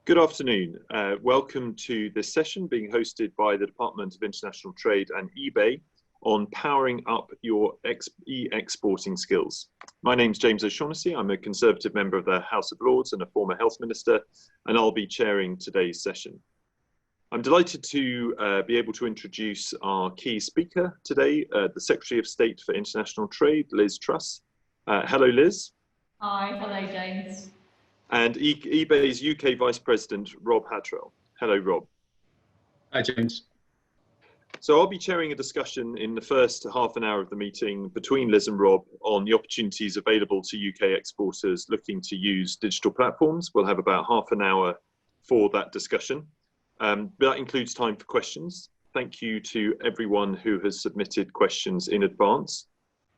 Good afternoon. Welcome to this session being hosted by the Department of International Trade and eBay on powering up your e-exporting skills. My name's James O'Shaughnessy. I'm a Conservative member of the House of Lords and a former Health Minister, and I'll be chairing today's session. I'm delighted to be able to introduce our key speaker today, the Secretary of State for International Trade, Liz Truss. Hello, Liz. Hi, hello, James. And eBay's UK Vice President, Rob Hattrell. Hello, Rob. Hi, James. So I'll be chairing a discussion in the first half an hour of the meeting between Liz and Rob on the opportunities available to UK exporters looking to use digital platforms. We'll have about half an hour for that discussion. That includes time for questions. Thank you to everyone who has submitted questions in advance.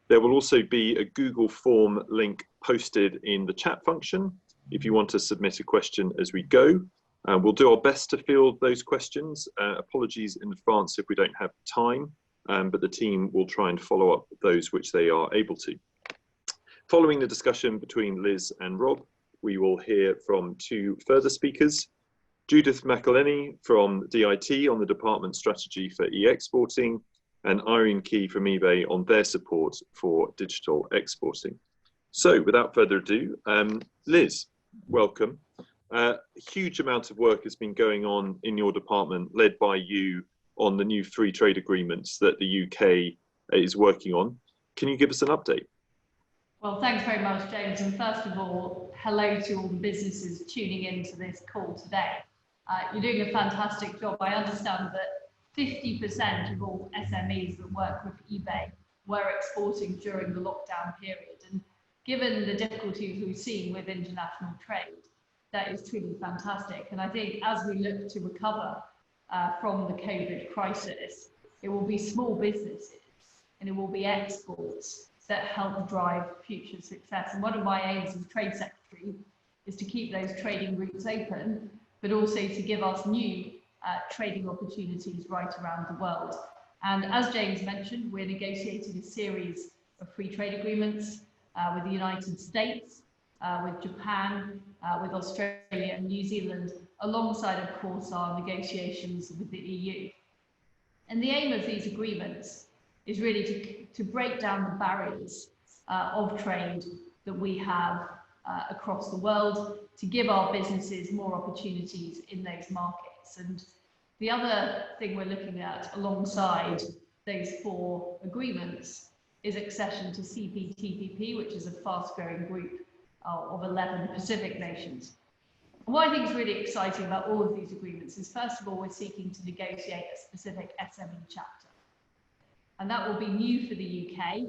There will also be a Google form link posted in the chat function if you want to submit a question as we go. We'll do our best to field those questions. Apologies in advance if we don't have time, but the team will try and follow up those which they are able to. Following the discussion between Liz and Rob, we will hear from two further speakers. Judith McElhenney from DIT on the Department Strategy for e-exporting, and Irene Key from eBay on their support for digital exporting. So without further ado, Liz, welcome. A huge amount of work has been going on in your department, led by you, on the new free trade agreements that the UK is working on. Can you give us an update? Well, thanks very much, James. And first of all, hello to all the businesses tuning into this call today. You're doing a fantastic job. I understand that 50% of all SMEs that work with eBay were exporting during the lockdown period. And given the difficulties we've seen with international trade, that is truly fantastic. And I think as we look to recover from the COVID crisis, it will be small businesses and it will be exports that help drive future success. And one of my aims as Trade Secretary is to keep those trading routes open, but also to give us new trading opportunities right around the world. And as James mentioned, we're negotiating a series of free trade agreements with the United States, with Japan, with Australia and New Zealand, alongside, of course, our negotiations with the EU. And the aim of these agreements is really to break down the barriers of trade that we have across the world, to give our businesses more opportunities in those markets. And the other thing we're looking at alongside those four agreements is accession to CPTPP, which is a fast-growing group of 11 Pacific nations. And what I think is really exciting about all of these agreements is, first of all, we're seeking to negotiate a specific SME chapter. And that will be new for the UK.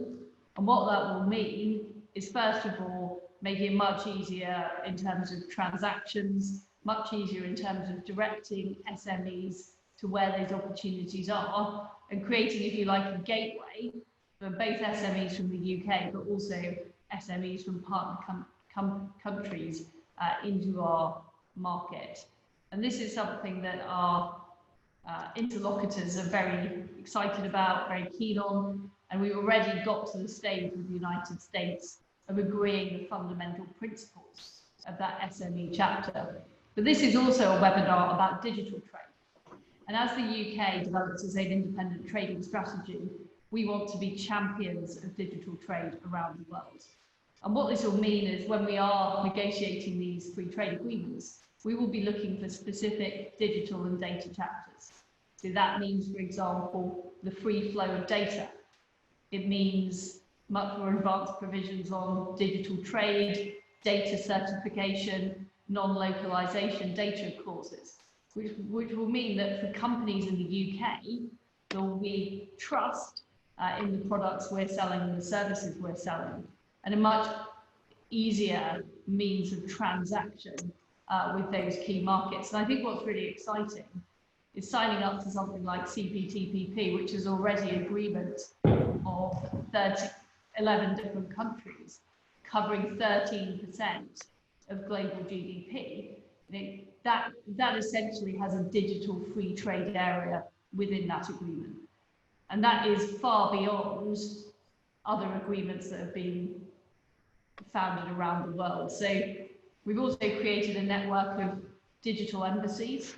And what that will mean is, first of all, making it much easier in terms of transactions, much easier in terms of directing SMEs to where those opportunities are, and creating, if you like, a gateway for both SMEs from the UK, but also SMEs from partner countries into our market. And this is something that our interlocutors are very excited about, very keen on, and we already got to the stage with the United States of agreeing the fundamental principles of that SME chapter. But this is also a webinar about digital trade. And as the UK develops its own independent trading strategy, we want to be champions of digital trade around the world. And what this will mean is, when we are negotiating these free trade agreements, we will be looking for specific digital and data chapters. So that means, for example, the free flow of data. It means much more advanced provisions on digital trade, data certification, non-localization data clauses, which will mean that for companies in the UK, there will be trust in the products we're selling and the services we're selling, and a much easier means of transaction with those key markets. And I think what's really exciting is signing up to something like CPTPP, which is already an agreement of 11 different countries, covering 13% of global GDP. That essentially has a digital free trade area within that agreement. And that is far beyond other agreements that have been founded around the world. So we've also created a network of digital embassies,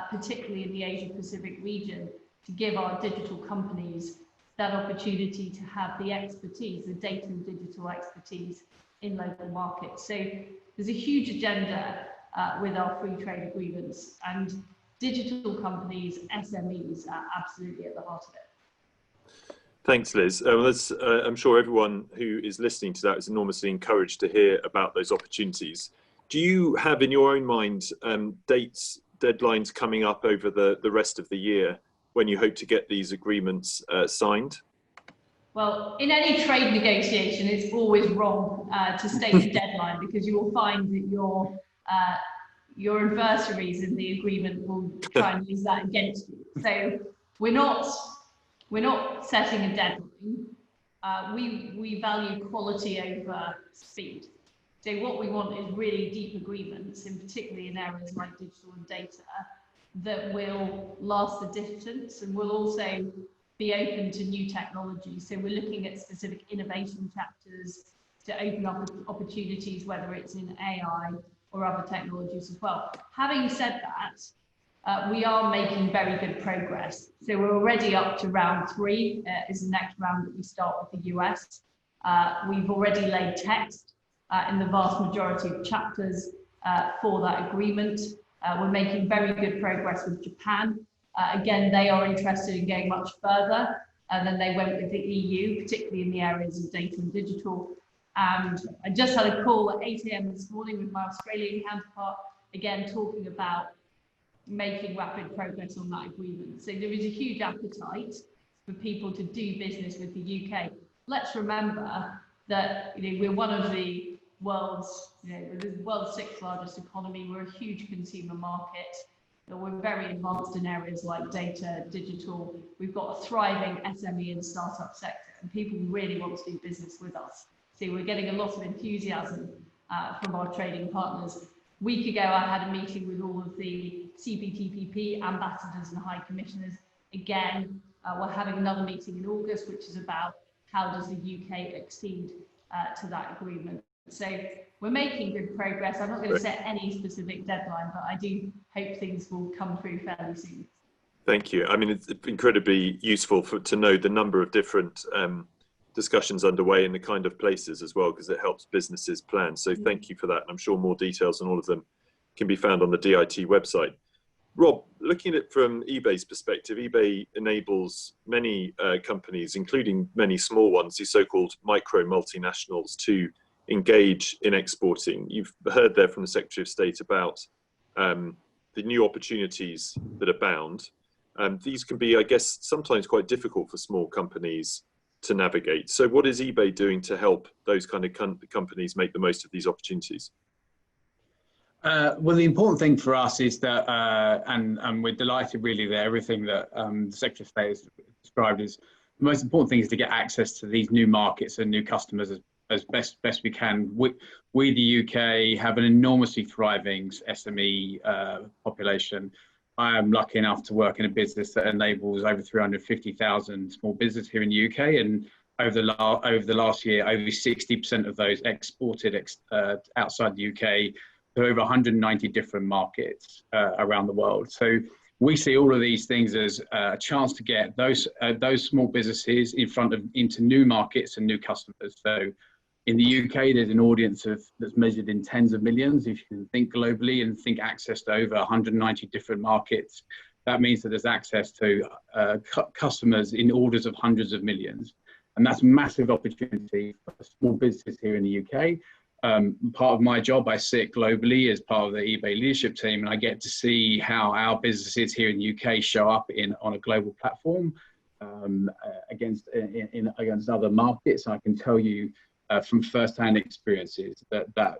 particularly in the Asia Pacific region, to give our digital companies that opportunity to have the expertise, the data and digital expertise in local markets. So there's a huge agenda with our free trade agreements, and digital companies, SMEs, are absolutely at the heart of it. Thanks, Liz. I'm sure everyone who is listening to that is enormously encouraged to hear about those opportunities. Do you have in your own mind dates, deadlines coming up over the rest of the year when you hope to get these agreements signed? Well, in any trade negotiation, it's always wrong to state a deadline, because you will find that your adversaries in the agreement will try and use that against you. So we're not setting a deadline. We value quality over speed. So what we want is really deep agreements, in particularly in areas like digital and data, that will last the distance and will also be open to new technologies. So we're looking at specific innovation chapters to open up opportunities, whether it's in AI or other technologies as well. Having said that, we are making very good progress. So we're already up to round 3, is the next round that we start with the US. We've already laid text in the vast majority of chapters for that agreement. We're making very good progress with Japan. Again, they are interested in going much further than they went with the EU, particularly in the areas of data and digital. And I just had a call at 8 AM this morning with my Australian counterpart, again, talking about making rapid progress on that agreement. So there is a huge appetite for people to do business with the UK. Let's remember that we're one of the world's, the world's 6th largest economy. We're a huge consumer market. We're very advanced in areas like data, digital. We've got a thriving SME and startup sector, and people really want to do business with us. So we're getting a lot of enthusiasm from our trading partners. A week ago, I had a meeting with all of the CPTPP ambassadors and high commissioners. Again, we're having another meeting in August, which is about how does the UK accede to that agreement. So we're making good progress. I'm not going to set any specific deadline, but I do hope things will come through fairly soon. Thank you. I mean, it's incredibly useful to know the number of different discussions underway in the kind of places as well, because it helps businesses plan. So thank you for that. And I'm sure more details on all of them can be found on the DIT website. Rob, looking at it from eBay's perspective, eBay enables many companies, including many small ones, these so-called micro multinationals, to engage in exporting. You've heard there from the Secretary of State about the new opportunities that abound. These can be, I guess, sometimes quite difficult for small companies to navigate. So what is eBay doing to help those kind of companies make the most of these opportunities? Well, the important thing for us is that, and we're delighted really that everything that the Secretary of State has described is, the most important thing is to get access to these new markets and new customers as best we can. We, the UK, have an enormously thriving SME population. I am lucky enough to work in a business that enables over 350,000 small businesses here in the UK, and over the last year, over 60% of those exported outside the UK to over 190 different markets around the world. So we see all of these things as a chance to get those small businesses into new markets and new customers. So in the UK, there's an audience that's measured in tens of millions. If you can think globally and think access to over 190 different markets, that means that there's access to customers in orders of hundreds of millions. And that's a massive opportunity for small businesses here in the UK. Part of my job, I sit globally as part of the eBay leadership team, and I get to see how our businesses here in the UK show up on a global platform against other markets. I can tell you from first-hand experiences that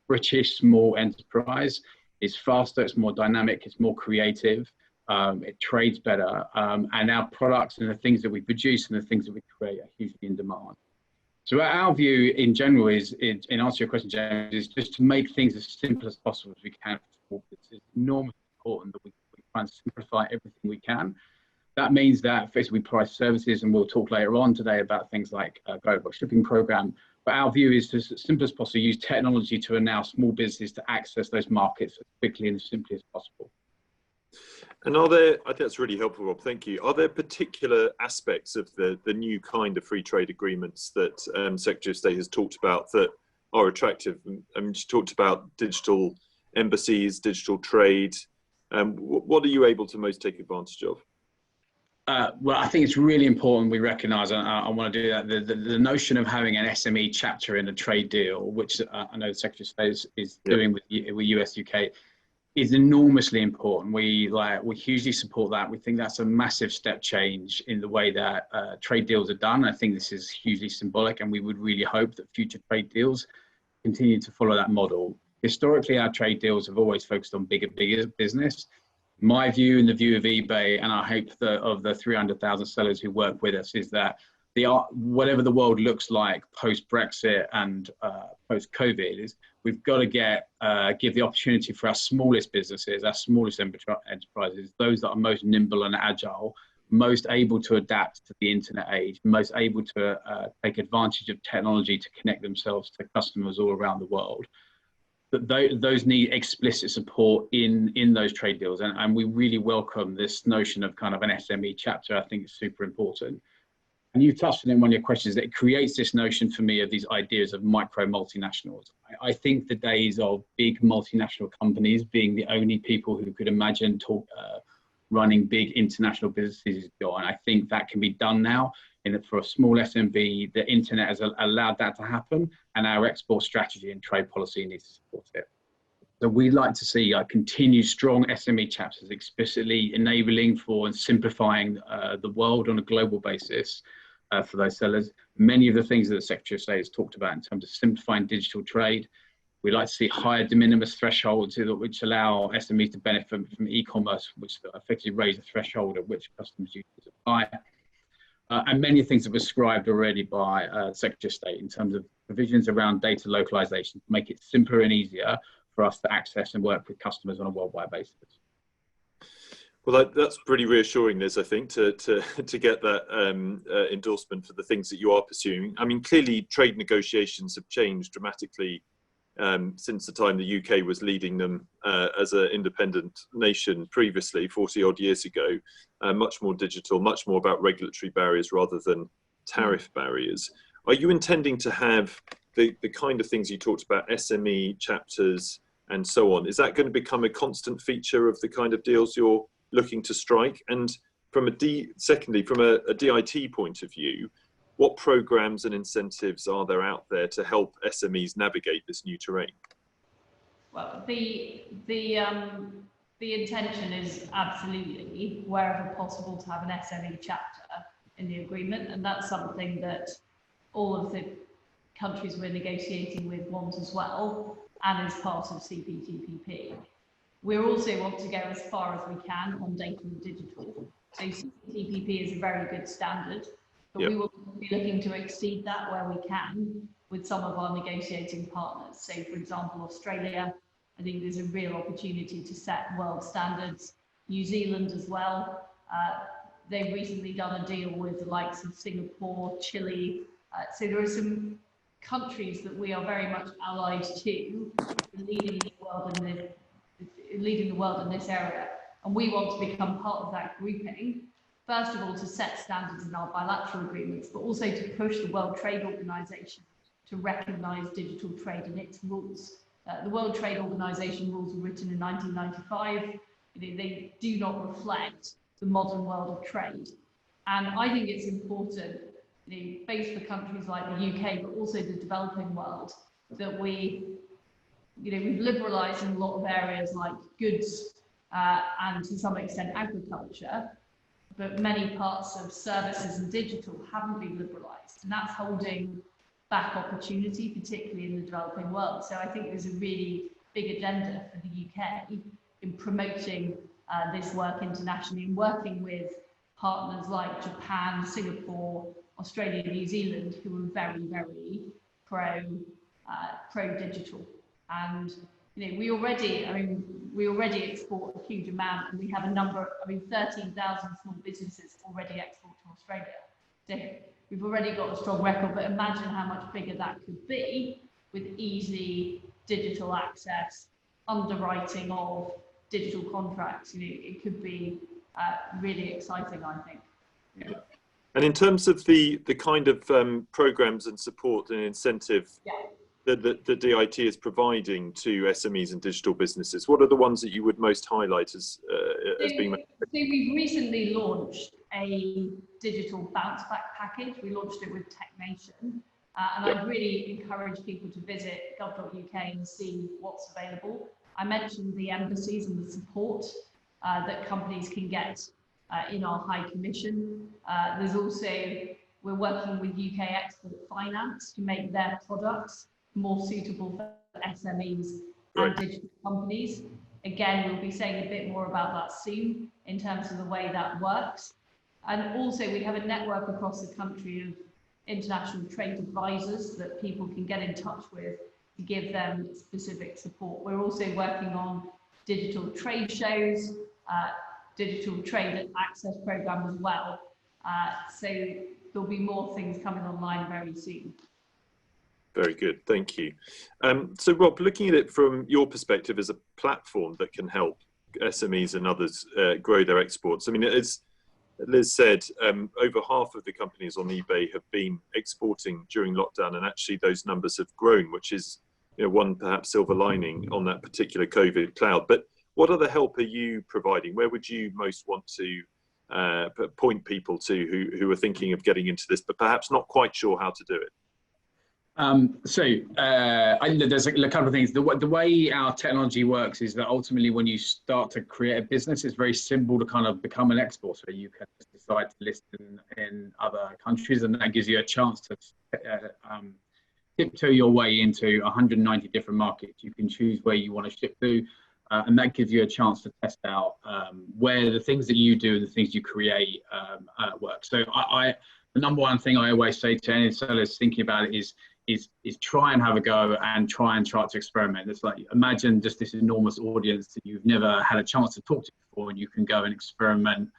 British small enterprise is faster, it's more dynamic, it's more creative, it trades better, and our products and the things that we produce and the things that we create are hugely in demand. So our view in general is, in answer to your question, James, is just to make things as simple as possible as we can. It's enormously important that we try and simplify everything we can. That means that first we price services, and we'll talk later on today about things like a global shipping program. But our view is to, as simple as possible, use technology to allow small businesses to access those markets as quickly and as simply as possible. And are there, I think that's really helpful, Rob, thank you. Are there particular aspects of the new kind of free trade agreements that Secretary of State has talked about that are attractive? I mean, she talked about digital embassies, digital trade. What are you able to most take advantage of? Well, I think it's really important we recognise, and I want to do that, the notion of having an SME chapter in a trade deal, which I know the Secretary of State is doing with US, UK, is enormously important. We hugely support that. We think that's a massive step change in the way that trade deals are done. I think this is hugely symbolic, and we would really hope that future trade deals continue to follow that model. Historically, our trade deals have always focused on bigger business. My view and the view of eBay, and I hope of the 300,000 sellers who work with us, is that whatever the world looks like post-Brexit and post-COVID, we've got to give the opportunity for our smallest businesses, our smallest enterprises, those that are most nimble and agile, most able to adapt to the internet age, most able to take advantage of technology to connect themselves to customers all around the world. But those need explicit support in those trade deals, and we really welcome this notion of kind of an SME chapter. I think it's super important. And you touched on it in one of your questions, that it creates this notion for me of these ideas of micro multinationals. I think the days of big multinational companies being the only people who could imagine running big international businesses is gone. I think that can be done now. For a small SMB, the internet has allowed that to happen, and our export strategy and trade policy needs to support it. So we'd like to see continued strong SME chapters explicitly enabling for and simplifying the world on a global basis for those sellers. Many of the things that the Secretary of State has talked about in terms of simplifying digital trade. We'd like to see higher de minimis thresholds which allow SMEs to benefit from e-commerce, which effectively raise the threshold at which customers use to supply. And many things that were described already by Secretary of State in terms of provisions around data localization to make it simpler and easier for us to access and work with customers on a worldwide basis. Well, that's pretty reassuring, Liz, I think, to get that endorsement for the things that you are pursuing. I mean, clearly trade negotiations have changed dramatically since the time the UK was leading them as an independent nation previously, 40 odd years ago, much more digital, much more about regulatory barriers rather than tariff barriers. Are you intending to have the kind of things you talked about, SME chapters and so on? Is that going to become a constant feature of the kind of deals you're looking to strike? And secondly, from a DIT point of view, what programs and incentives are there out there to help SMEs navigate this new terrain? Well, the intention is absolutely, wherever possible, to have an SME chapter in the agreement, and that's something that all of the countries we're negotiating with want as well, and is part of CPTPP. We also want to go as far as we can on data and digital. So CPTPP is a very good standard, but we will be looking to exceed that where we can with some of our negotiating partners. So, for example, Australia, I think there's a real opportunity to set world standards. New Zealand as well. They've recently done a deal with the likes of Singapore, Chile. So there are some countries that we are very much allied to, leading the world in this area. And we want to become part of that grouping. First of all, to set standards in our bilateral agreements, but also to push the World Trade Organization to recognize digital trade and its rules. The World Trade Organization rules were written in 1995. They do not reflect the modern world of trade. And I think it's important, both for countries like the UK, but also the developing world, that we've liberalized in a lot of areas like goods and to some extent agriculture, but many parts of services and digital haven't been liberalized, and that's holding back opportunity, particularly in the developing world. So I think there's a really big agenda for the UK in promoting this work internationally and working with partners like Japan, Singapore, Australia, New Zealand, who are very, very pro-digital. And we already export a huge amount, and we have 13,000 small businesses already export to Australia. So we've already got a strong record, but imagine how much bigger that could be with easy digital access, underwriting of digital contracts. It could be really exciting, I think. Yeah. And in terms of the kind of programs and support and incentive that the DIT is providing to SMEs and digital businesses, what are the ones that you would most highlight as being? So we've recently launched a digital bounce back package. We launched it with Tech Nation, and I'd really encourage people to visit gov.uk and see what's available. I mentioned the embassies and the support that companies can get in our high commission. There's also, we're working with UK Export Finance to make their products more suitable for SMEs and digital companies. Again, we'll be saying a bit more about that soon in terms of the way that works. And also we have a network across the country of international trade advisors that people can get in touch with to give them specific support. We're also working on digital trade shows, digital trade access program as well. So there'll be more things coming online very soon. Very good, thank you. So Rob, looking at it from your perspective as a platform that can help SMEs and others grow their exports, I mean, as Liz said, over half of the companies on eBay have been exporting during lockdown, and actually those numbers have grown, which is one perhaps silver lining on that particular COVID cloud. But what other help are you providing? Where would you most want to point people to who are thinking of getting into this, but perhaps not quite sure how to do it? There's a couple of things. The way our technology works is that ultimately when you start to create a business, it's very simple to kind of become an exporter. You can just decide to list in other countries, and that gives you a chance to tiptoe your way into 190 different markets. You can choose where you want to ship to, and that gives you a chance to test out where the things that you do and the things you create work. So the number one thing I always say to any sellers thinking about it is try and have a go and try to experiment. It's like, imagine just this enormous audience that you've never had a chance to talk to before, and you can go and experiment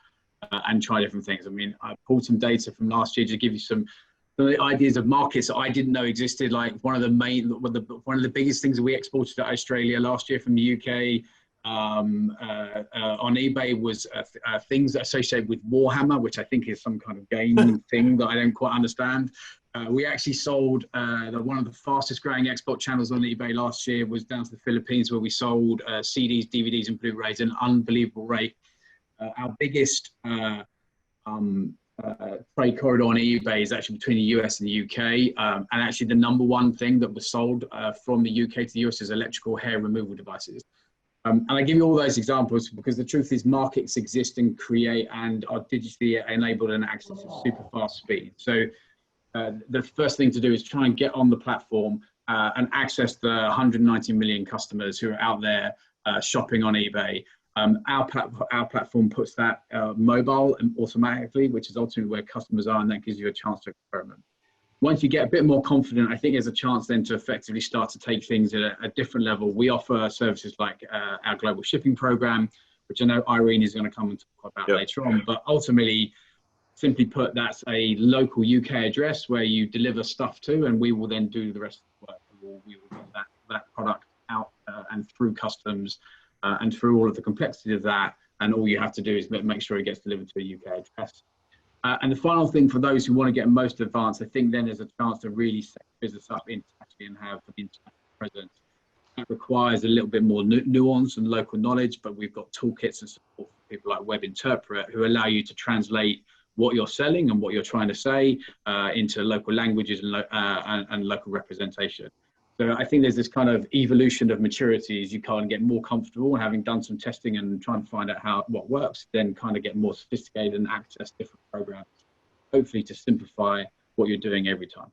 and try different things. I mean, I pulled some data from last year to give you some ideas of markets that I didn't know existed. Like one of the biggest things that we exported to Australia last year from the UK on eBay was things associated with Warhammer, which I think is some kind of gaming thing that I don't quite understand. We actually sold one of the fastest growing export channels on eBay last year was down to the Philippines, where we sold CDs, DVDs and Blu-rays at an unbelievable rate. Our biggest trade corridor on eBay is actually between the US and the UK. And actually the number one thing that was sold from the UK to the US is electrical hair removal devices. And I give you all those examples because the truth is markets exist and create and are digitally enabled and access at super fast speed. So the first thing to do is try and get on the platform and access the 190 million customers who are out there shopping on eBay. Our platform puts that mobile and automatically, which is ultimately where customers are, and that gives you a chance to experiment. Once you get a bit more confident, I think there's a chance then to effectively start to take things at a different level. We offer services like our global shipping program, which I know Irene is going to come and talk about later on. But ultimately, simply put, that's a local UK address where you deliver stuff to, and we will then do the rest of the work. We will get that product out and through customs and through all of the complexity of that. And all you have to do is make sure it gets delivered to a UK address. And the final thing for those who want to get most advanced, I think then there's a chance to really set business up internationally and have an international presence. That requires a little bit more nuance and local knowledge, but we've got toolkits and support for people like Web Interpret who allow you to translate what you're selling and what you're trying to say into local languages and local representation. So I think there's this kind of evolution of maturity as you kind of get more comfortable, having done some testing and trying to find out what works, then kind of get more sophisticated and access different programs, hopefully to simplify what you're doing every time.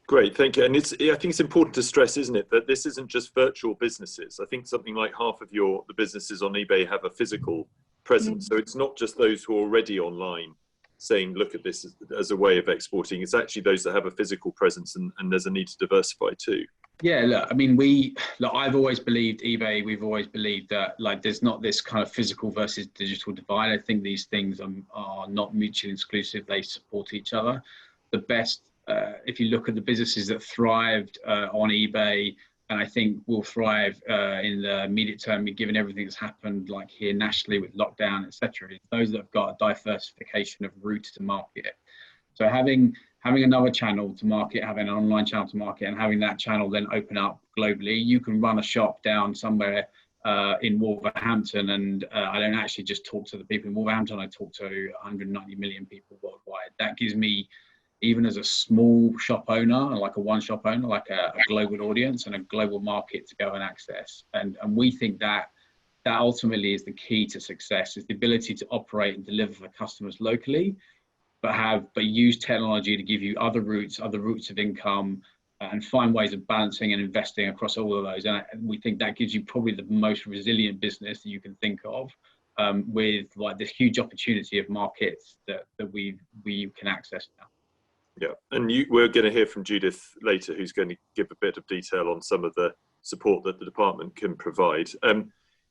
Great, thank you. And I think it's important to stress, isn't it, that this isn't just virtual businesses. I think something like half of the businesses on eBay have a physical presence. So it's not just those who are already online saying, look at this as a way of exporting. It's actually those that have a physical presence, and there's a need to diversify too. Yeah, look, I mean, I've always believed eBay, we've always believed that like there's not this kind of physical versus digital divide. I think these things are not mutually exclusive. They support each other. The best, if you look at the businesses that thrived on eBay, and I think will thrive in the immediate term, given everything that's happened like here nationally with lockdown, etc., is those that have got a diversification of routes to market. So having another channel to market, having an online channel to market, and having that channel then open up globally, you can run a shop down somewhere in Wolverhampton, and I don't actually just talk to the people in Wolverhampton. I talk to 190 million people worldwide. That gives me, even as a small shop owner, like a one-shop owner, like a global audience and a global market to go and access. And we think that ultimately is the key to success, is the ability to operate and deliver for customers locally, but use technology to give you other routes of income, and find ways of balancing and investing across all of those. And we think that gives you probably the most resilient business that you can think of, with like this huge opportunity of markets that we can access now. Yeah, and we're going to hear from Judith later, who's going to give a bit of detail on some of the support that the department can provide.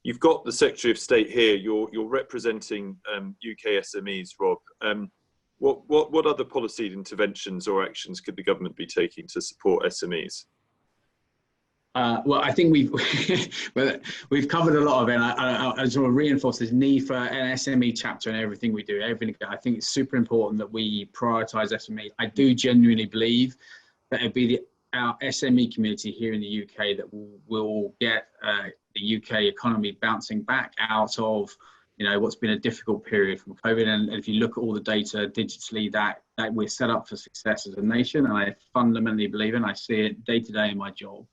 You've got the Secretary of State here. You're representing UK SMEs, Rob. What other policy interventions or actions could the government be taking to support SMEs? Well, I think we've covered a lot of it. And I just want to reinforce this need for an SME chapter in everything we do. I think it's super important that we prioritise SME. I do genuinely believe that it'll be our SME community here in the UK that will get the UK economy bouncing back out of what's been a difficult period from COVID. And if you look at all the data digitally, that we're set up for success as a nation. And I fundamentally believe, and I see it day to day in my job,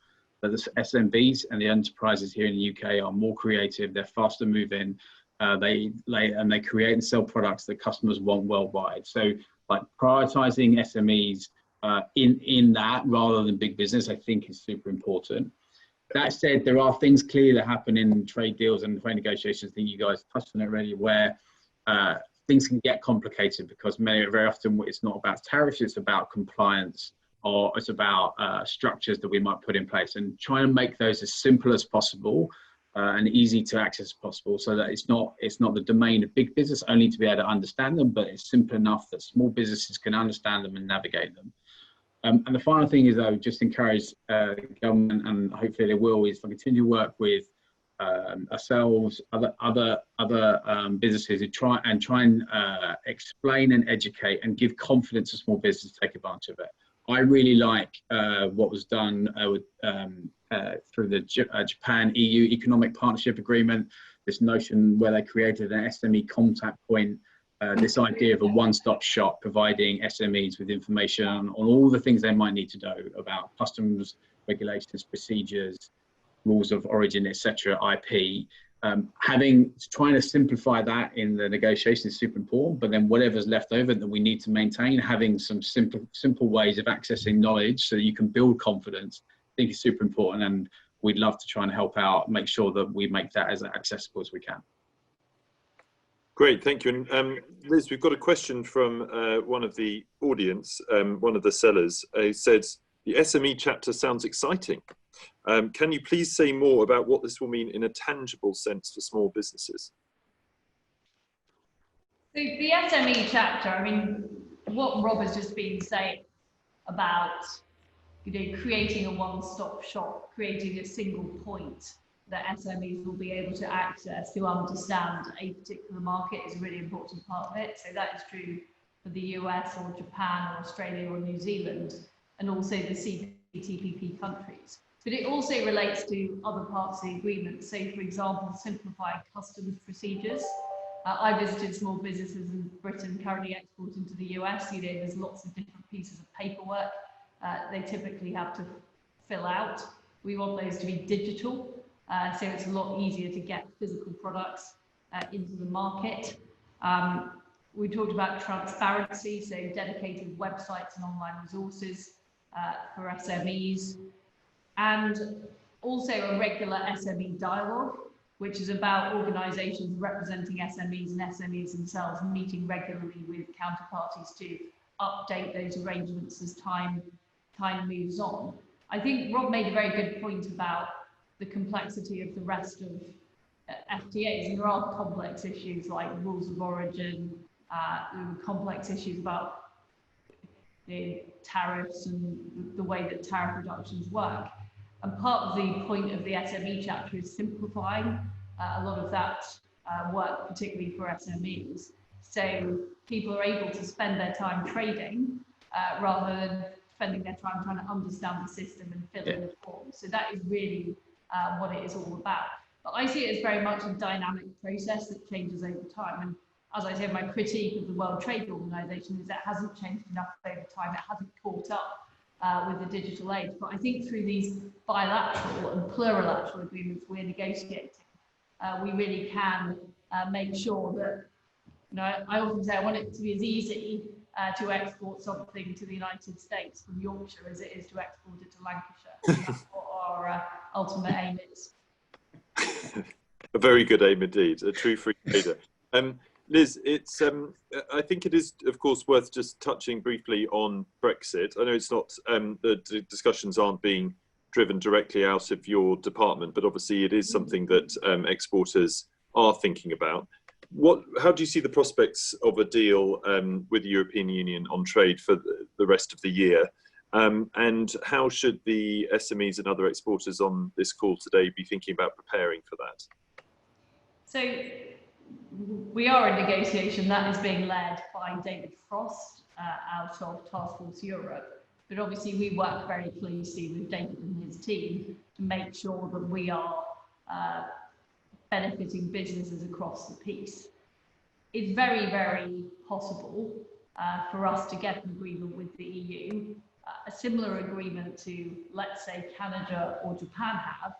that the SMBs and the enterprises here in the UK are more creative, they're faster moving, they create and sell products that customers want worldwide. So like prioritising SMEs in that rather than big business, I think is super important. That said, there are things clearly that happen in trade deals and trade negotiations. I think you guys touched on it already, where things can get complicated because very often it's not about tariffs, it's about compliance, or it's about structures that we might put in place, and try and make those as simple as possible and easy to access as possible, so that it's not the domain of big business only to be able to understand them, but it's simple enough that small businesses can understand them and navigate them. And the final thing is, I would just encourage government, and hopefully they will, is to continue to work with ourselves, other businesses who try and explain and educate and give confidence to small businesses to take advantage of it. I really like what was done through the Japan-EU Economic Partnership Agreement, this notion where they created an SME contact point, this idea of a one-stop shop providing SMEs with information on all the things they might need to know about customs, regulations, procedures, rules of origin, etc., IP. Trying to simplify that in the negotiation is super important, but then whatever's left over that we need to maintain, having some simple ways of accessing knowledge so that you can build confidence, I think is super important, and we'd love to try and help out, make sure that we make that as accessible as we can. Great, thank you. And Liz, we've got a question from one of the audience, one of the sellers, who says, the SME chapter sounds exciting. Can you please say more about what this will mean in a tangible sense for small businesses? The SME chapter, I mean, what Rob has just been saying about creating a one-stop shop, creating a single point that SMEs will be able to access to understand a particular market is a really important part of it. So that is true for the US or Japan or Australia or New Zealand, and also the CPTPP countries. But it also relates to other parts of the agreement. So, for example, simplifying customs procedures. I visited small businesses in Britain currently exporting to the US. There's lots of different pieces of paperwork they typically have to fill out. We want those to be digital, so it's a lot easier to get physical products into the market. We talked about transparency, so dedicated websites and online resources for SMEs, and also a regular SME dialogue, which is about organisations representing SMEs and SMEs themselves meeting regularly with counterparties to update those arrangements as time moves on. I think Rob made a very good point about the complexity of the rest of FTAs, and there are complex issues like rules of origin, complex issues about the tariffs and the way that tariff reductions work. And part of the point of the SME chapter is simplifying a lot of that work, particularly for SMEs. So people are able to spend their time trading rather than spending their time trying to understand the system and fill in the forms. So that is really what it is all about. But I see it as very much a dynamic process that changes over time. And as I said, my critique of the World Trade Organization is that it hasn't changed enough over time. It hasn't caught up with the digital age. But I think through these bilateral and plurilateral agreements we're negotiating, we really can make sure that, you know, I often say I want it to be as easy to export something to the United States from Yorkshire as it is to export it to Lancashire. And that's what our ultimate aim is. A very good aim indeed, a true free trader. Liz, it's I think it is, of course, worth just touching briefly on Brexit. I know it's not, the discussions aren't being driven directly out of your department, but obviously it is something that exporters are thinking about. How do you see the prospects of a deal with the European Union on trade for the rest of the year? And how should the SMEs and other exporters on this call today be thinking about preparing for that? So we are in negotiation that is being led by David Frost out of Task Force Europe. But obviously we work very closely with David and his team to make sure that we are benefiting businesses across the piece. It's very, very possible for us to get an agreement with the EU, a similar agreement to, let's say, Canada or Japan have,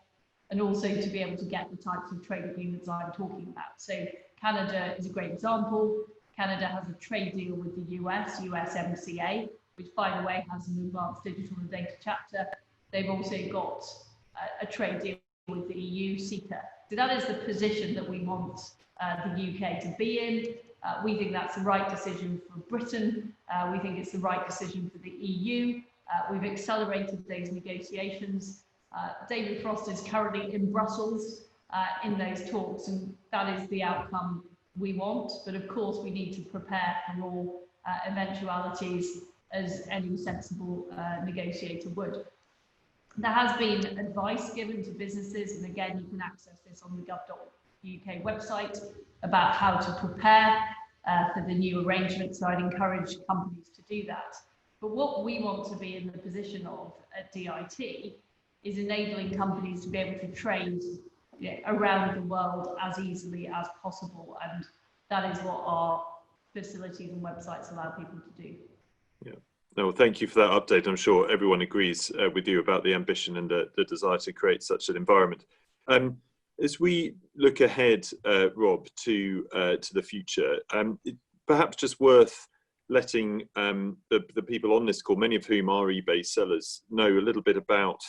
and also to be able to get the types of trade agreements I'm talking about. So Canada is a great example. Canada has a trade deal with the US, USMCA, which, by the way, has an advanced digital and data chapter. They've also got a trade deal with the EU, CETA. So that is the position that we want the UK to be in. We think that's the right decision for Britain. We think it's the right decision for the EU. We've accelerated those negotiations. David Frost is currently in Brussels in those talks, and that is the outcome we want. But of course, we need to prepare for all eventualities as any sensible negotiator would. There has been advice given to businesses, and again, you can access this on the gov.uk website about how to prepare for the new arrangement. So I'd encourage companies to do that. But what we want to be in the position of at DIT is enabling companies to be able to trade around the world as easily as possible. And that is what our facilities and websites allow people to do. Yeah. No, thank you for that update. I'm sure everyone agrees with you about the ambition and the desire to create such an environment. As we look ahead, Rob, to the future, perhaps just worth letting the people on this call, many of whom are eBay sellers, know a little bit about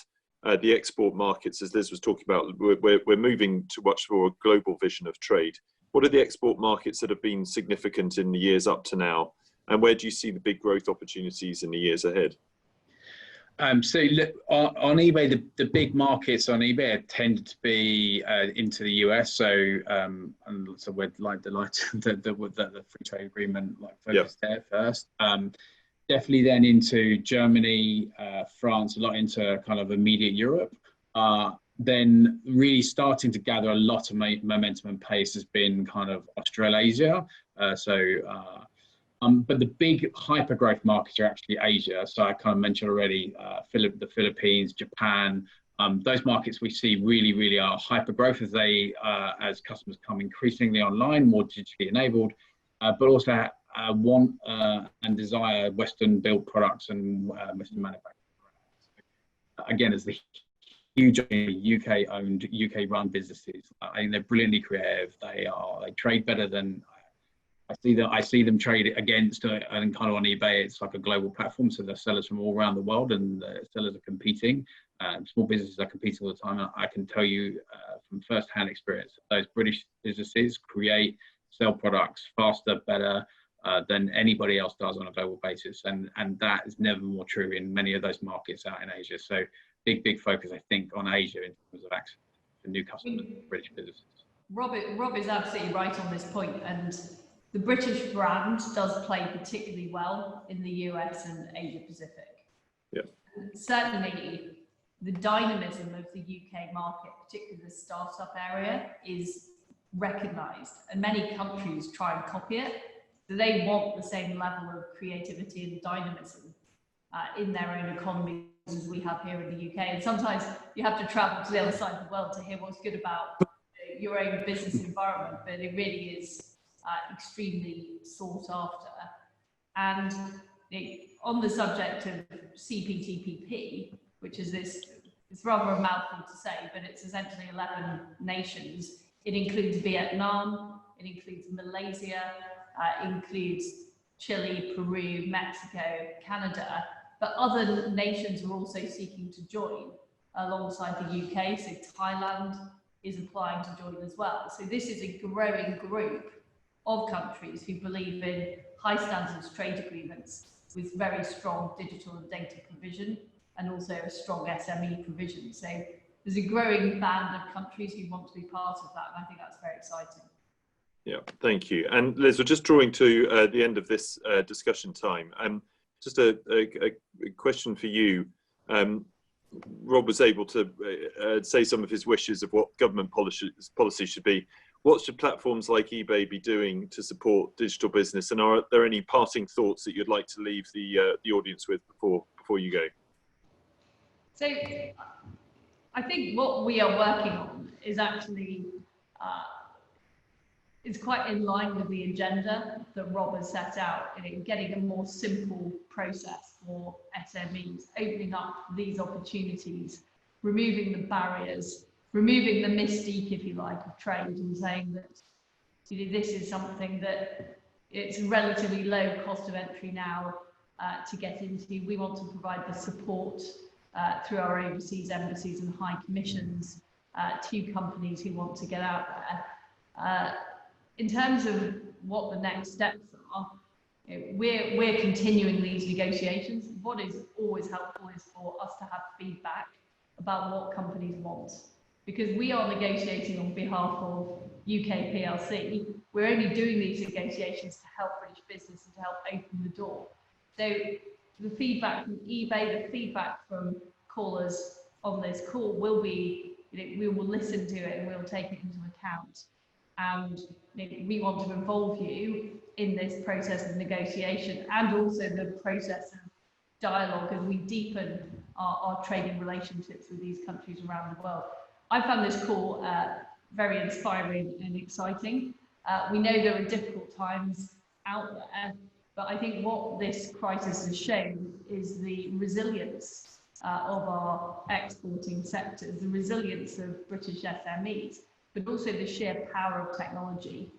the export markets. As Liz was talking about, we're moving to much more a global vision of trade. What are the export markets that have been significant in the years up to now? And where do you see the big growth opportunities in the years ahead? So on eBay, the big markets on eBay tend to be into the US. So and so we're like delighted that the free trade agreement focused there first. Definitely then into Germany, France, a lot into kind of immediate Europe. Then really starting to gather a lot of momentum and pace has been kind of Australasia. But the big hyper growth markets are actually Asia. So I kind of mentioned already the Philippines, Japan. Those markets we see really are hyper growth as customers come increasingly online, more digitally enabled, but also want and desire Western built products and Western manufactured products. Again, as the huge UK owned, UK run businesses, I think they're brilliantly creative. They trade better than I see them trade against, and kind of on eBay, it's like a global platform. So there's sellers from all around the world, and the sellers are competing. Small businesses are competing all the time. And I can tell you from first-hand experience, those British businesses sell products faster, better than anybody else does on a global basis. And that is never more true in many of those markets out in Asia. So big focus, I think, on Asia in terms of access to new customers for British businesses. Rob is absolutely right on this point, and the British brand does play particularly well in the US and Asia Pacific. Yeah. Certainly, the dynamism of the UK market, particularly the startup area, is recognised, and many countries try and copy it. So they want the same level of creativity and dynamism in their own economies as we have here in the UK. And sometimes you have to travel to the other side of the world to hear what's good about your own business environment, but it really is extremely sought after. And on the subject of CPTPP, which is this, it's rather a mouthful to say, but it's essentially 11 nations. It includes Vietnam, it includes Malaysia, includes Chile, Peru, Mexico, Canada, but other nations are also seeking to join alongside the UK. So Thailand is applying to join as well. So this is a growing group of countries who believe in high standards trade agreements with very strong digital and data provision, and also a strong SME provision. So there's a growing band of countries who want to be part of that, and I think that's very exciting. Yeah, thank you. And Liz, we're just drawing to the end of this discussion time. Just a question for you. Rob was able to say some of his wishes of what government policy should be. What should platforms like eBay be doing to support digital business? And are there any parting thoughts that you'd like to leave the audience with before you go? So I think what we are working on is actually is quite in line with the agenda that Rob has set out, in getting a more simple process for SMEs, opening up these opportunities, removing the barriers, removing the mystique, if you like, of trade, and saying that this is something that it's relatively low cost of entry now to get into. We want to provide the support through our overseas embassies and high commissions to companies who want to get out there. In terms of what the next steps are, we're continuing these negotiations. What is always helpful is for us to have feedback about what companies want, because we are negotiating on behalf of UK PLC. We're only doing these negotiations to help British business and to help open the door. So the feedback from eBay, the feedback from callers on this call will be, we will listen to it and we'll take it into account. And we want to involve you in this process of negotiation and also the process of dialogue as we deepen our trading relationships with these countries around the world. I found this call very inspiring and exciting. We know there are difficult times out there, but I think what this crisis has shown is the resilience of our exporting sectors, the resilience of British SMEs, but also the sheer power of technology,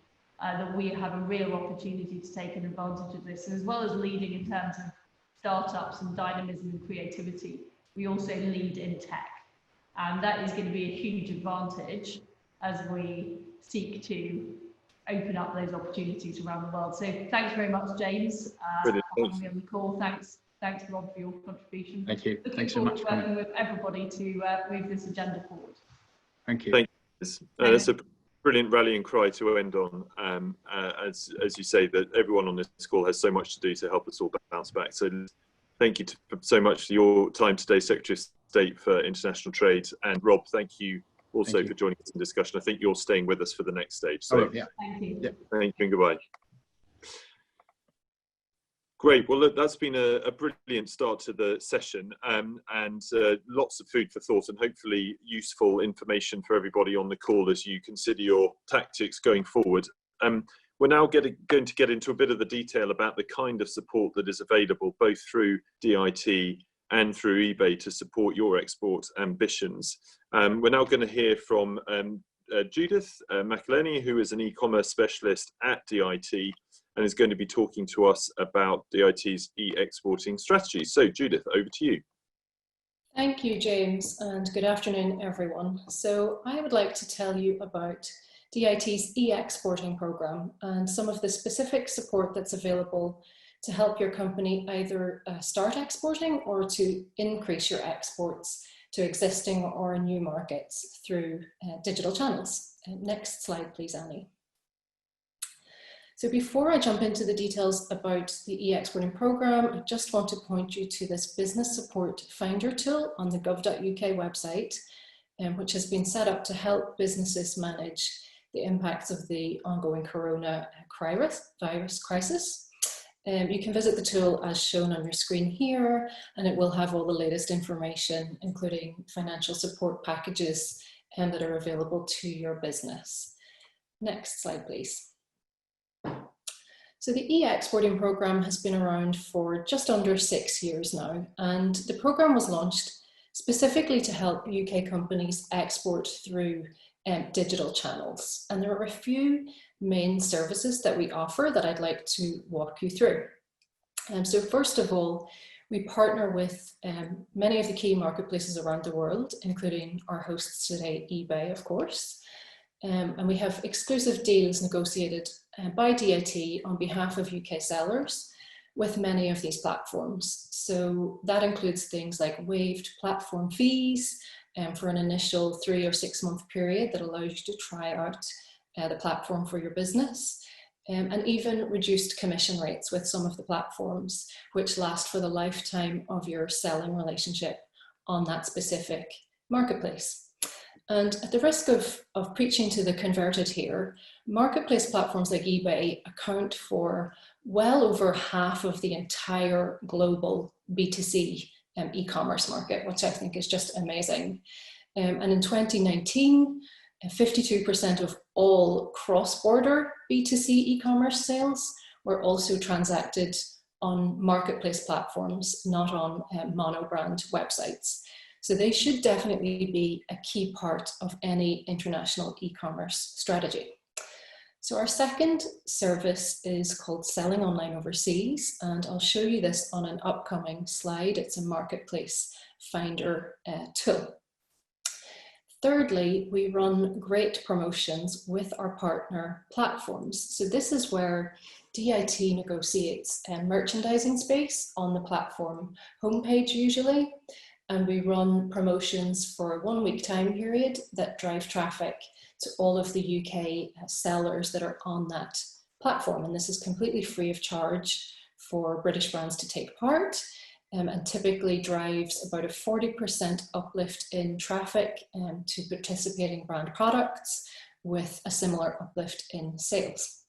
that we have a real opportunity to take an advantage of this, as well as leading in terms of startups and dynamism and creativity. We also lead in tech, and that is going to be a huge advantage as we seek to open up those opportunities around the world. So thanks very much, James, for having me on the call. Thanks, Rob, for your contribution. Thank you. Looking Thanks so much. working with everybody to move this agenda forward. Thank you. Thank you. That's a brilliant rallying cry to end on. As you say, that everyone on this call has so much to do to help us all bounce back. So thank you so much for your time today, Secretary of State for International Trade. And Rob, thank you also for joining us in discussion. I think you're staying with us for the next stage. So yeah. Thank you. Yeah. Thank you and goodbye. Great. Well, look, that's been a brilliant start to the session, and lots of food for thought and hopefully useful information for everybody on the call as you consider your tactics going forward. We're now going to get into a bit of the detail about the kind of support that is available both through DIT and through eBay to support your export ambitions. We're now going to hear from Judith McElhenney, who is an e-commerce specialist at DIT, and is going to be talking to us about DIT's e-exporting strategy. So Judith, over to you. Thank you, James, and good afternoon, everyone. So I would like to tell you about DIT's e-exporting program and some of the specific support that's available to help your company either start exporting or to increase your exports to existing or new markets through digital channels. Next slide, please, Annie. So before I jump into the details about the e-exporting programme, I just want to point you to this business support finder tool on the gov.uk website, which has been set up to help businesses manage the impacts of the ongoing coronavirus crisis. You can visit the tool as shown on your screen here, and it will have all the latest information, including financial support packages that are available to your business. Next slide, please. So the e-exporting programme has been around for just under 6 years now, and the programme was launched specifically to help UK companies export through digital channels. And there are a few main services that we offer that I'd like to walk you through. So first of all, we partner with many of the key marketplaces around the world, including our hosts today, eBay, of course. And we have exclusive deals negotiated by DIT on behalf of UK sellers with many of these platforms. So that includes things like waived platform fees for an initial 3 or 6 month period that allows you to try out the platform for your business, and even reduced commission rates with some of the platforms, which last for the lifetime of your selling relationship on that specific marketplace. And at the risk of preaching to the converted here, marketplace platforms like eBay account for well over half of the entire global B2C e-commerce market, which I think is just amazing. And in 2019, 52% of all cross-border B2C e-commerce sales were also transacted on marketplace platforms, not on mono-brand websites. So they should definitely be a key part of any international e-commerce strategy. So our second service is called Selling Online Overseas, and I'll show you this on an upcoming slide. It's a marketplace finder tool. Thirdly, we run great promotions with our partner platforms. So this is where DIT negotiates merchandising space on the platform homepage usually, and we run promotions for a 1 week time period that drive traffic to all of the UK sellers that are on that platform. And this is completely free of charge for British brands to take part, and typically drives about a 40% uplift in traffic to participating brand products with a similar uplift in sales.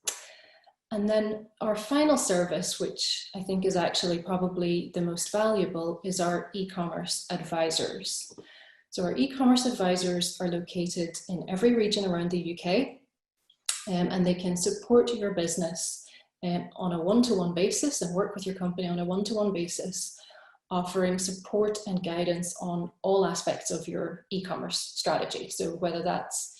And then our final service, which I think is actually probably the most valuable, is our e-commerce advisors. So our e-commerce advisors are located in every region around the UK, and they can support your business on a one-to-one basis and work with your company on a one-to-one basis, offering support and guidance on all aspects of your e-commerce strategy. So whether that's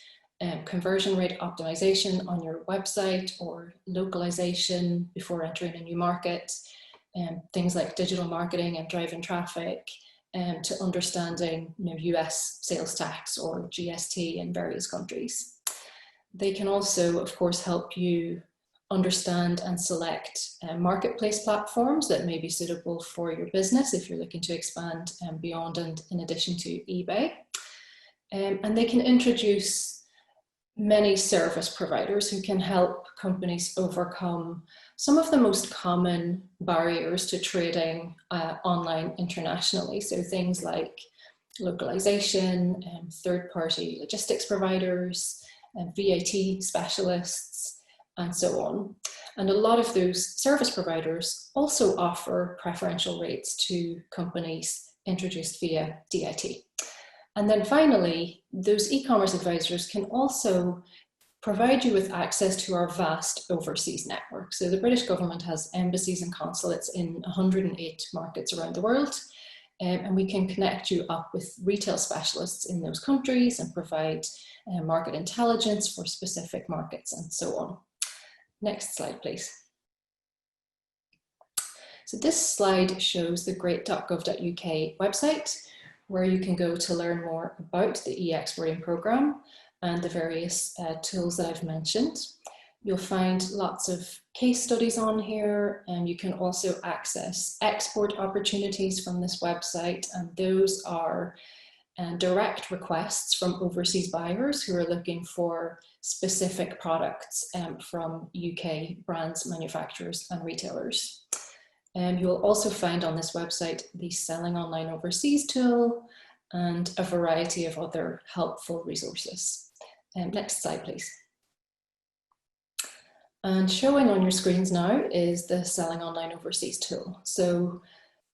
conversion rate optimization on your website or localization before entering a new market, things like digital marketing and driving traffic, to understanding US sales tax or GST in various countries. They can also, of course, help you understand and select marketplace platforms that may be suitable for your business if you're looking to expand beyond and in addition to eBay. And they can introduce many service providers who can help companies overcome some of the most common barriers to trading online internationally. So things like localization, third-party logistics providers, VAT specialists, and so on. And a lot of those service providers also offer preferential rates to companies introduced via DIT. And then finally, those e-commerce advisors can also provide you with access to our vast overseas network. So the British government has embassies and consulates in 108 markets around the world, and we can connect you up with retail specialists in those countries and provide market intelligence for specific markets and so on. Next slide, please. So this slide shows the great.gov.uk website, where you can go to learn more about the e-exporting programme and the various tools that I've mentioned. You'll find lots of case studies on here, and you can also access export opportunities from this website, and those are direct requests from overseas buyers who are looking for specific products from UK brands, manufacturers and retailers. You'll also find on this website the Selling Online Overseas tool and a variety of other helpful resources. Next slide, please. And showing on your screens now is the Selling Online Overseas tool. So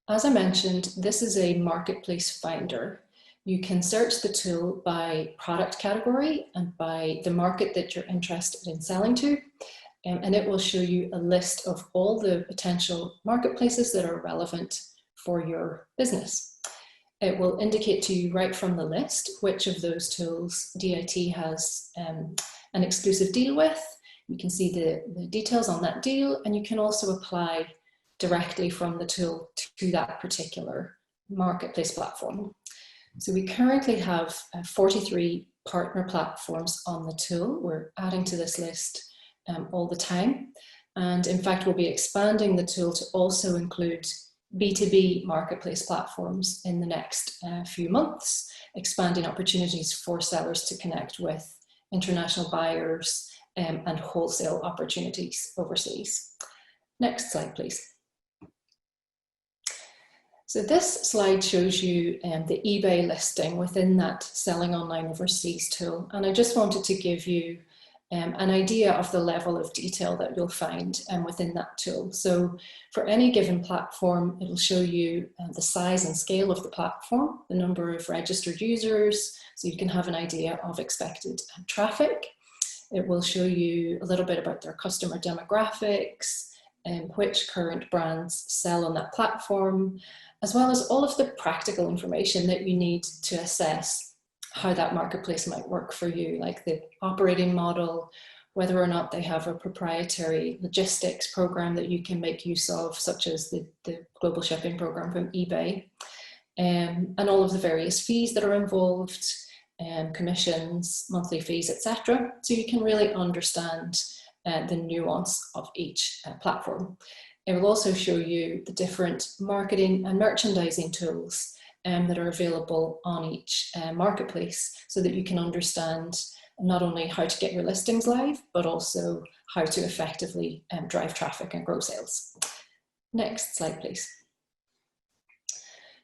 as I mentioned, this is a marketplace finder. You can search the tool by product category and by the market that you're interested in selling to, and it will show you a list of all the potential marketplaces that are relevant for your business. It will indicate to you right from the list which of those tools DIT has an exclusive deal with. You can see the details on that deal, and you can also apply directly from the tool to that particular marketplace platform. So we currently have 43 partner platforms on the tool. We're adding to this list all the time. And in fact, we'll be expanding the tool to also include B2B marketplace platforms in the next few months, expanding opportunities for sellers to connect with international buyers and wholesale opportunities overseas. Next slide, please. So this slide shows you the eBay listing within that Selling Online Overseas tool. And I just wanted to give you an idea of the level of detail that you'll find within that tool. So for any given platform, it'll show you the size and scale of the platform, the number of registered users, so you can have an idea of expected traffic. It will show you a little bit about their customer demographics, which current brands sell on that platform, as well as all of the practical information that you need to assess how that marketplace might work for you, like the operating model, whether or not they have a proprietary logistics program that you can make use of, such as the global shipping program from eBay, and all of the various fees that are involved, commissions, monthly fees, etc. So you can really understand the nuance of each platform. It will also show you the different marketing and merchandising tools that are available on each marketplace, so that you can understand not only how to get your listings live, but also how to effectively drive traffic and grow sales. Next slide, please.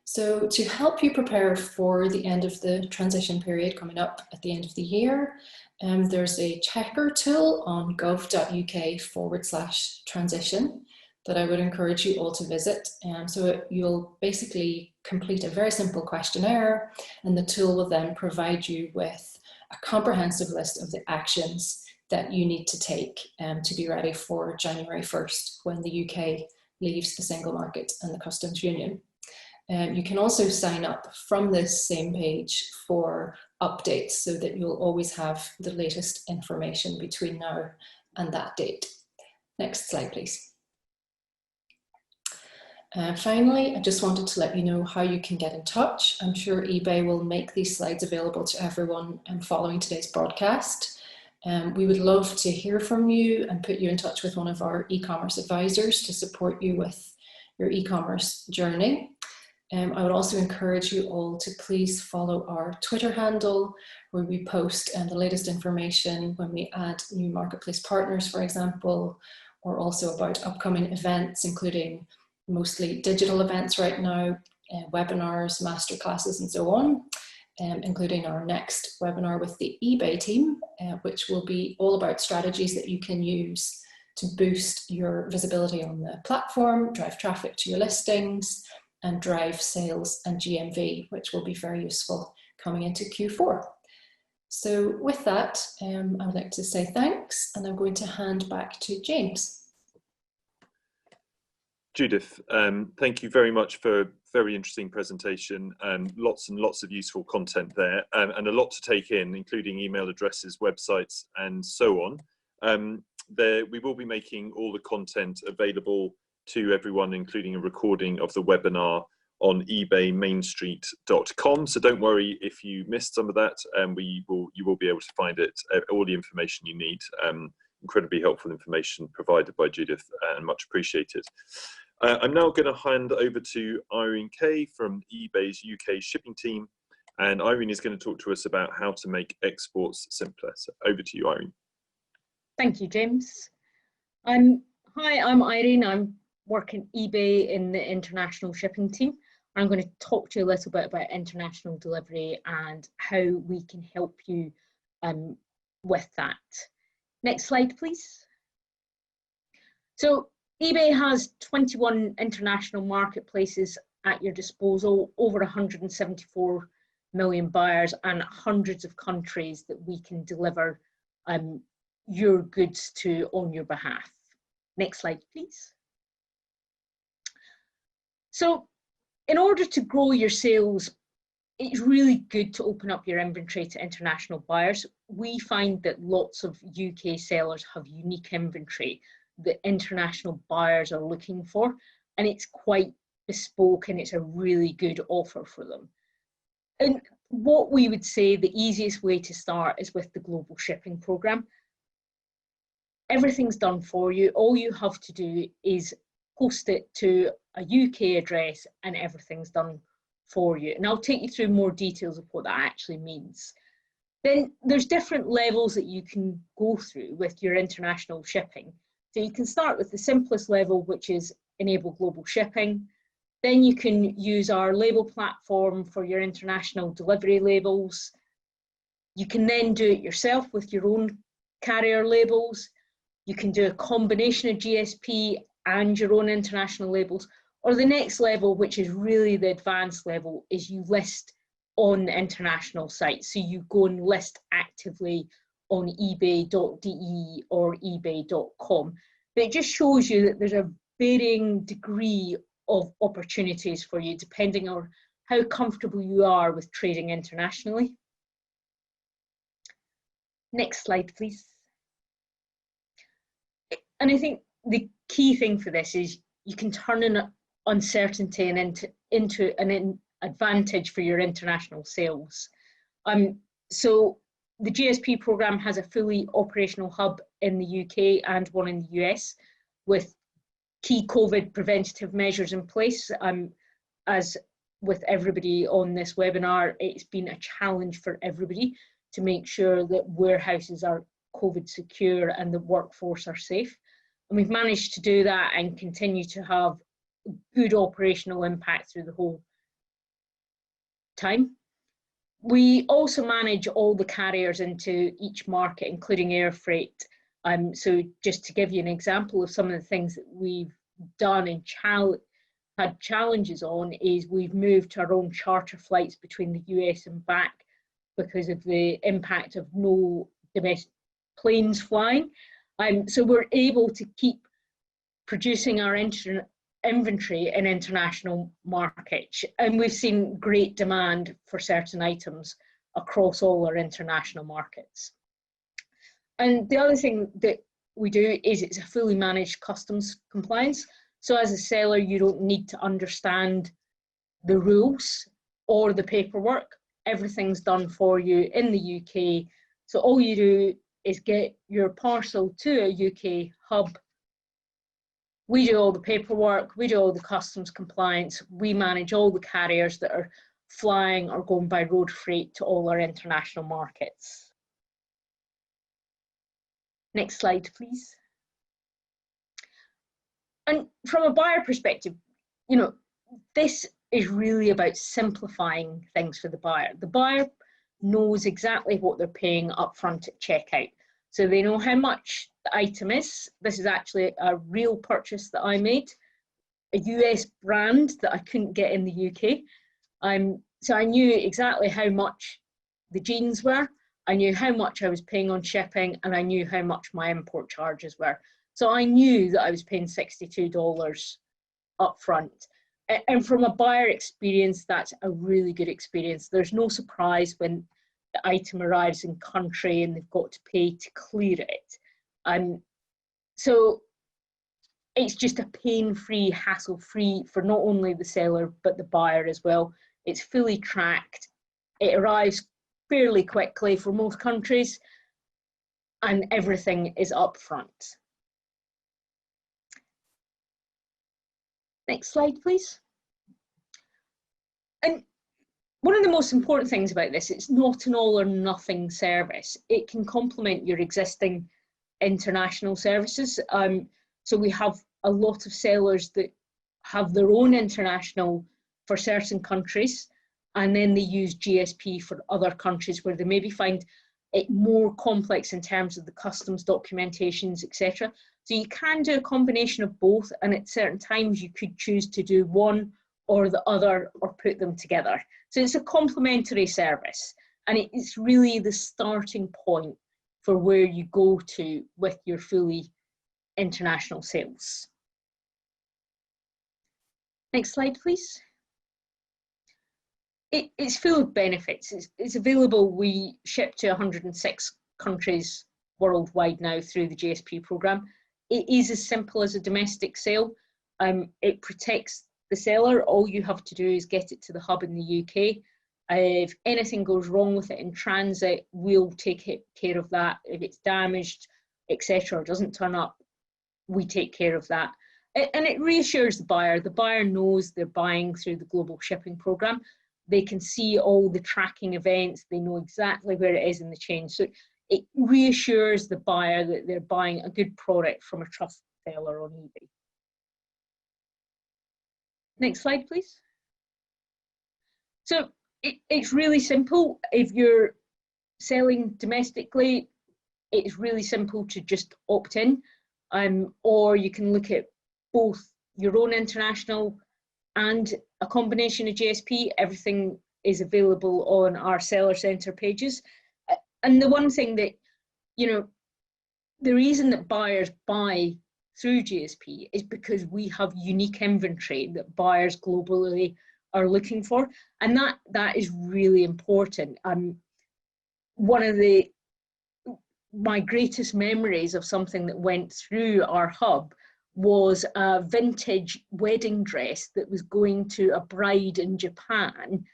So to help you prepare for the end of the transition period coming up at the end of the year, there's a checker tool on gov.uk/transition that I would encourage you all to visit. So you'll basically complete a very simple questionnaire, and the tool will then provide you with a comprehensive list of the actions that you need to take to be ready for January 1st, when the UK leaves the single market and the customs union. You can also sign up from this same page for updates, so that you'll always have the latest information between now and that date. Next slide, please. Finally, I just wanted to let you know how you can get in touch. I'm sure eBay will make these slides available to everyone following today's broadcast. We would love to hear from you and put you in touch with one of our e-commerce advisors to support you with your e-commerce journey. I would also encourage you all to please follow our Twitter handle, where we post the latest information when we add new marketplace partners, for example, or also about upcoming events, including mostly digital events right now, webinars, masterclasses, and so on, including our next webinar with the eBay team, which will be all about strategies that you can use to boost your visibility on the platform, drive traffic to your listings, and drive sales and GMV, which will be very useful coming into Q4. So with that, I would like to say thanks, and I'm going to hand back to James. Judith, thank you very much for a very interesting presentation. Lots and lots of useful content there, and a lot to take in, including email addresses, websites, and so on. We will be making all the content available to everyone, including a recording of the webinar on ebaymainstreet.com. So don't worry if you missed some of that, you will be able to find it, all the information you need. Incredibly helpful information provided by Judith, and much appreciated. I'm now going to hand over to Irene Kay from eBay's UK shipping team, And Irene is going to talk to us about how to make exports simpler. So over to you, Irene. Thank you, James. Hi, I'm Irene. I'm working eBay in the international shipping team. I'm going to talk to you a little bit about international delivery and how we can help you with that. Next slide, please. So eBay has 21 international marketplaces at your disposal, over 174 million buyers and hundreds of countries that we can deliver your goods to on your behalf. Next slide, please. So in order to grow your sales, it's really good to open up your inventory to international buyers. We find that lots of UK sellers have unique inventory that international buyers are looking for, and it's quite bespoke and it's a really good offer for them. And what we would say the easiest way to start is with the global shipping program. Everything's done for you. All you have to do is post it to a UK address and everything's done for you. And I'll take you through more details of what that actually means. Then there's different levels that you can go through with your international shipping. So you can start with the simplest level, which is enable global shipping. Then you can use our label platform for your international delivery labels. You can then do it yourself with your own carrier labels. You can do a combination of GSP and your own international labels. Or the next level, which is really the advanced level, is you list on international sites. So you go and list actively on ebay.de or ebay.com. But it just shows you that there's a varying degree of opportunities for you depending on how comfortable you are with trading internationally. Next slide, please. And I think the key thing for this is you can turn an uncertainty and into an advantage for your international sales. So the GSP program has a fully operational hub in the UK and one in the US with key COVID preventative measures in place. As with everybody on this webinar, it's been a challenge for everybody to make sure that warehouses are COVID secure and the workforce are safe. And we've managed to do that and continue to have good operational impact through the whole time. We also manage all the carriers into each market, including air freight. So just to give you an example of some of the things that we've done and had challenges on is we've moved to our own charter flights between the US and back because of the impact of no domestic planes flying. So we're able to keep producing our inventory in international markets, and we've seen great demand for certain items across all our international markets. And the other thing that we do is it's a fully managed customs compliance. So as a seller, you don't need to understand the rules or the paperwork. Everything's done for you in the UK. So all you do is get your parcel to a UK hub. We do all the paperwork, we do all the customs compliance, we manage all the carriers that are flying or going by road freight to all our international markets. Next slide, please. And from a buyer perspective, you know, this is really about simplifying things for the buyer. The buyer knows exactly what they're paying upfront at checkout. So they know how much the item is. This is actually a real purchase that I made, a US brand that I couldn't get in the UK. So I knew exactly how much the jeans were, I knew how much I was paying on shipping, and I knew how much my import charges were. So I knew that I was paying $62 upfront. And from a buyer experience, that's a really good experience. There's no surprise when the item arrives in country and they've got to pay to clear it. So it's just a pain-free, hassle-free for not only the seller, but the buyer as well. It's fully tracked. It arrives fairly quickly for most countries, and everything is upfront. Next slide, please. And one of the most important things about this, it's not an all or nothing service. It can complement your existing international services. So we have a lot of sellers that have their own international for certain countries, and then they use GSP for other countries where they maybe find it more complex in terms of the customs documentations, etc. So you can do a combination of both, and at certain times you could choose to do one or the other or put them together. So it's a complementary service, and it's really the starting point for where you go to with your fully international sales. Next slide, please. It's full of benefits. It's available. We ship to 106 countries worldwide now through the GSP program. It is as simple as a domestic sale. It protects the seller. All you have to do is get it to the hub in the UK. If anything goes wrong with it in transit, we'll take care of that. If it's damaged, etc., or doesn't turn up, we take care of that. And it reassures the buyer. The buyer knows they're buying through the global shipping program. They can see all the tracking events. They know exactly where it is in the chain. So it reassures the buyer that they're buying a good product from a trusted seller on eBay. Next slide, please. So it's really simple. If you're selling domestically, it's really simple to just opt in, or you can look at both your own international and a combination of GSP. Everything is available on our seller center pages. And the one thing that, you know, the reason that buyers buy through GSP is because we have unique inventory that buyers globally are looking for, and that is really important. One of my greatest memories of something that went through our hub was a vintage wedding dress that was going to a bride in Japan,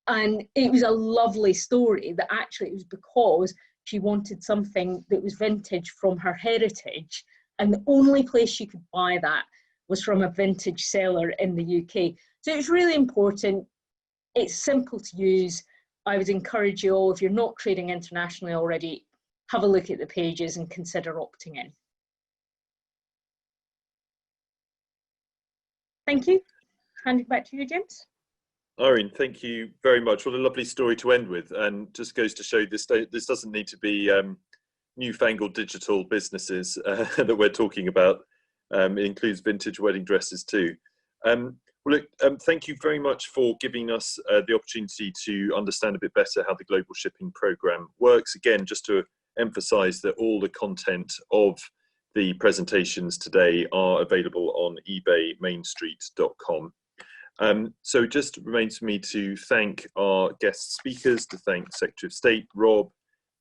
and it was a lovely story that actually it was because she wanted something that was vintage from her heritage, and the only place you could buy that was from a vintage seller in the UK. So it's really important. It's simple to use. I would encourage you all, if you're not trading internationally already, have a look at the pages and consider opting in. Thank you. Handing back to you, James. Irene, thank you very much. What a lovely story to end with, and just goes to show this doesn't need to be newfangled digital businesses that we're talking about. It includes vintage wedding dresses too. Well, look, thank you very much for giving us the opportunity to understand a bit better how the global shipping program works. Again, just to emphasize that all the content of the presentations today are available on ebaymainstreet.com. So just remains for me to thank our guest speakers, to thank Secretary of State Rob,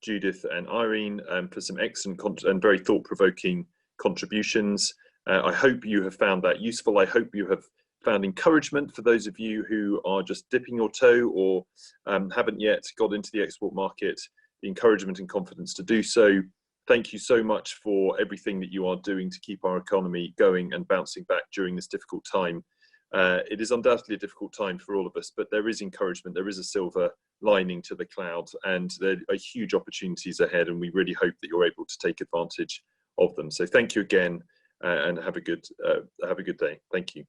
Judith and Irene for some excellent and very thought-provoking contributions. I hope you have found that useful. I hope you have found encouragement for those of you who are just dipping your toe or haven't yet got into the export market, the encouragement and confidence to do so. Thank you so much for everything that you are doing to keep our economy going and bouncing back during this difficult time. It is undoubtedly a difficult time for all of us, but there is encouragement, there is a silver lining to the cloud, and there are huge opportunities ahead, and we really hope that you're able to take advantage of them. So thank you again, and have a good day. Thank you.